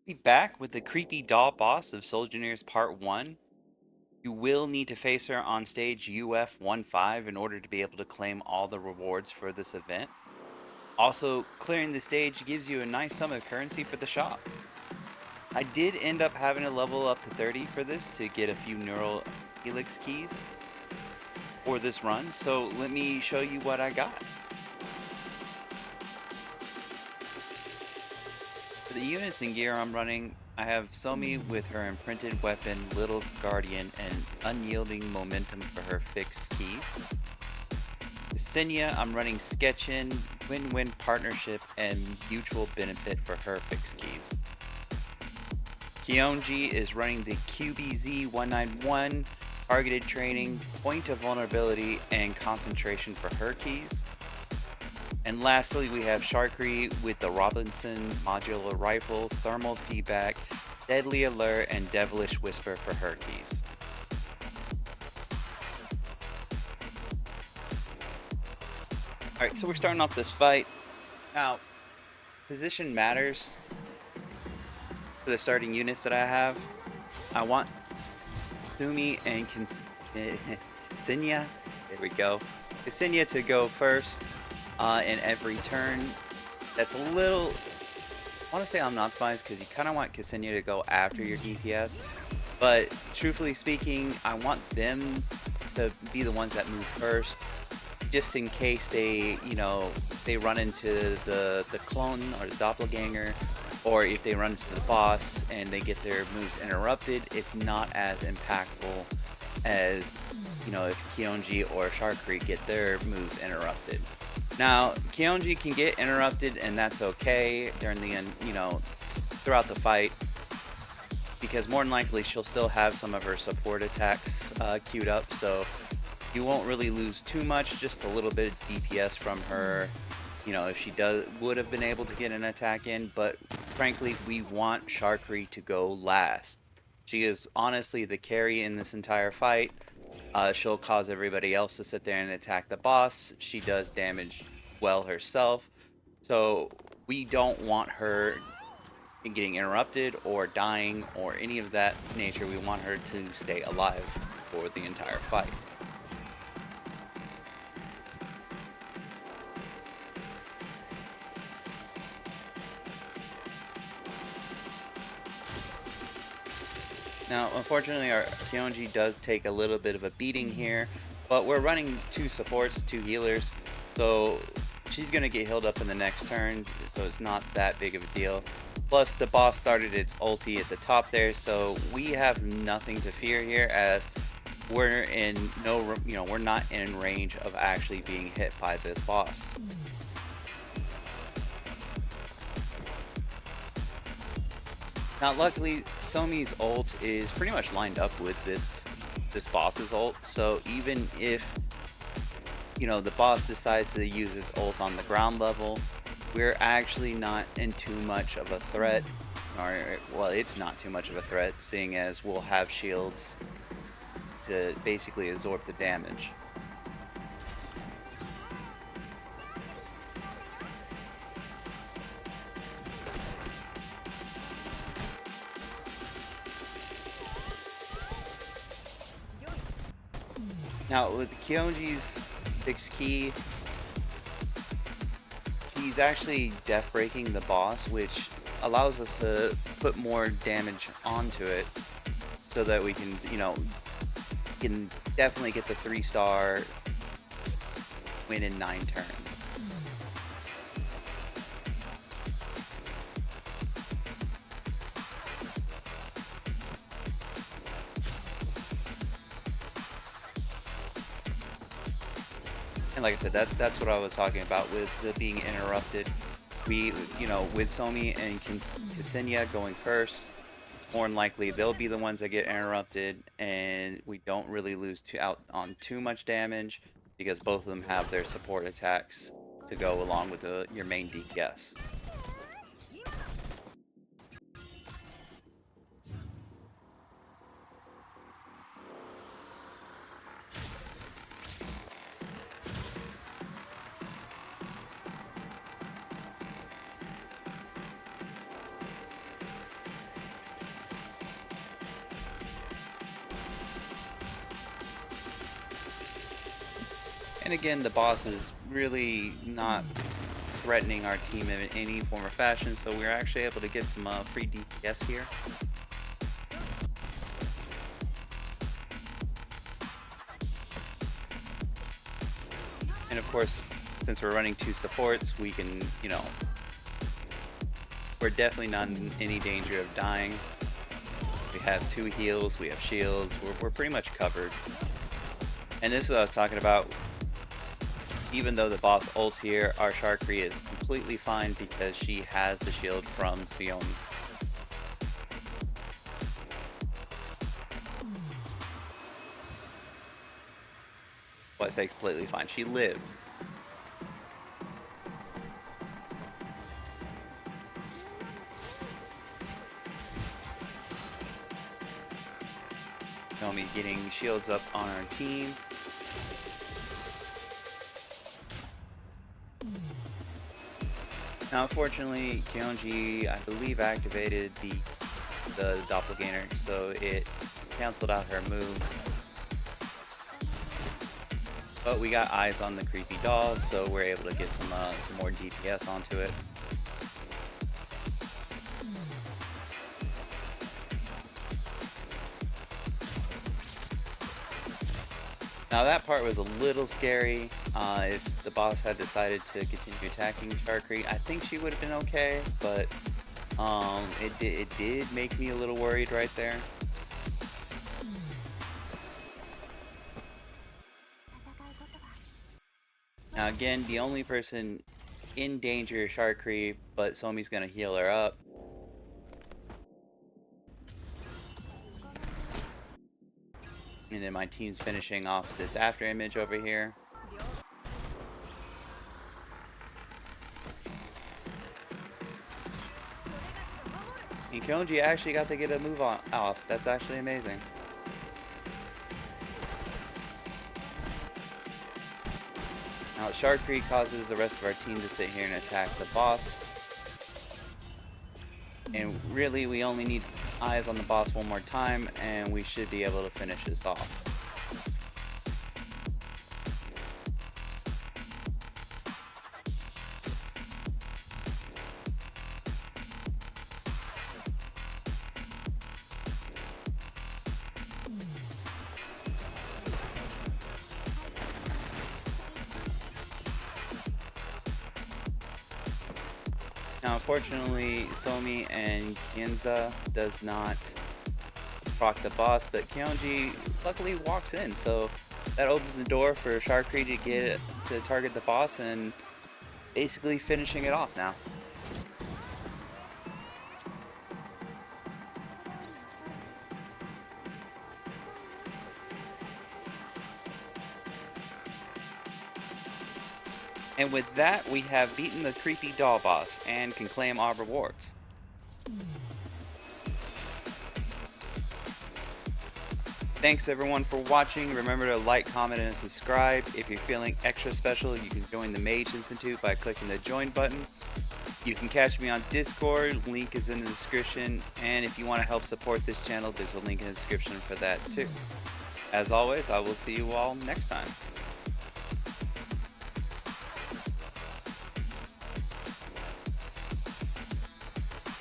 Be back with the creepy doll boss of Sojourners Part 1. You will need to face her on stage UF-1-5 in order to be able to claim all the rewards for this event. Also, clearing the stage gives you a nice sum of currency for the shop. I did end up having to level up to 30 for this to get a few neural helix keys for this run, so let me show you what I got. For the units and gear I'm running, I have Somi with her imprinted weapon, Little Guardian, and unyielding momentum for her fixed keys. Xenia, I'm running Sketchin, win-win partnership, and mutual benefit for her fixed keys. Kionji is running the QBZ-191, targeted training, point of vulnerability, and concentration for her keys. And lastly, we have Sharkry with the Robinson modular rifle, thermal feedback, deadly alert, and devilish whisper for her keys. Alright, so we're starting off this fight. Now, position matters for the starting units that I have. I want Sumi and Ksenia, there we go, Ksenia to go first in every turn. That's a little, I want to say unoptimized because you kind of want Ksenia to go after your DPS, but truthfully speaking, I want them to be the ones that move first, just in case they, they run into the clone or the doppelganger, or if they run into the boss and they get their moves interrupted, it's not as impactful as, if Kionji or Sharkry get their moves interrupted. Now, Kionji can get interrupted, and that's okay during the end, throughout the fight, because more than likely she'll still have some of her support attacks queued up, so you won't really lose too much, just a little bit of DPS from her, if she would have been able to get an attack in. But frankly, we want Sharkry to go last. She is honestly the carry in this entire fight. She'll cause everybody else to sit there and attack the boss. She does damage well herself, so we don't want her getting interrupted or dying or any of that nature. We want her to stay alive for the entire fight. Now, unfortunately, our Kionji does take a little bit of a beating here, but we're running 2 supports, 2 healers, so she's going to get healed up in the next turn, so it's not that big of a deal. Plus, the boss started its ulti at the top there, so we have nothing to fear here, as we're in we're not in range of actually being hit by this boss. Now, luckily, Somi's ult is pretty much lined up with this boss's ult, so even if, the boss decides to use his ult on the ground level, we're actually not in too much of a threat, or, well, it's not too much of a threat, seeing as we'll have shields to basically absorb the damage. Now, with Kionji's fixed key, he's actually death breaking the boss, which allows us to put more damage onto it, so that we can, can definitely get the 3-star win in 9 turns. And like I said, that's what I was talking about with the being interrupted. We, with Somi and Ksenia going first, more than likely they'll be the ones that get interrupted, and we don't really lose out on too much damage because both of them have their support attacks to go along with your main DPS. And again, the boss is really not threatening our team in any form or fashion, so we're actually able to get some free DPS here. And of course, since we're running 2 supports, we can, you know, we're definitely not in any danger of dying. We have 2 heals, we have shields, we're pretty much covered. And this is what I was talking about. Even though the boss ults here, our Sharkry is completely fine because she has the shield from Xion. Well, I say completely fine. She lived. Naomi getting shields up on our team. Now, unfortunately, Kyonji, I believe, activated the doppelganger, so it canceled out her move. But we got eyes on the creepy dolls, so we're able to get some more DPS onto it. Now that part was a little scary. If the boss had decided to continue attacking Sharkry, I think she would have been okay, but it did make me a little worried right there. Now again, the only person in danger is Sharkry, but Somi's gonna heal her up. And then my team's finishing off this after image over here. And Kyonji actually got to get a move off. That's actually amazing. Now Sharkry causes the rest of our team to sit here and attack the boss. And really, we only need eyes on the boss one more time, and we should be able to finish this off. Now, unfortunately, Somi and Kienza does not proc the boss, but Kyonji luckily walks in, so that opens the door for Sharkry to get to target the boss and basically finishing it off now. And with that, we have beaten the creepy doll boss and can claim our rewards. Thanks everyone for watching. Remember to like, comment, and subscribe. If you're feeling extra special, you can join the Mage Institute by clicking the join button. You can catch me on Discord, link is in the description, and if you want to help support this channel, there's a link in the description for that too. As always, I will see you all next time.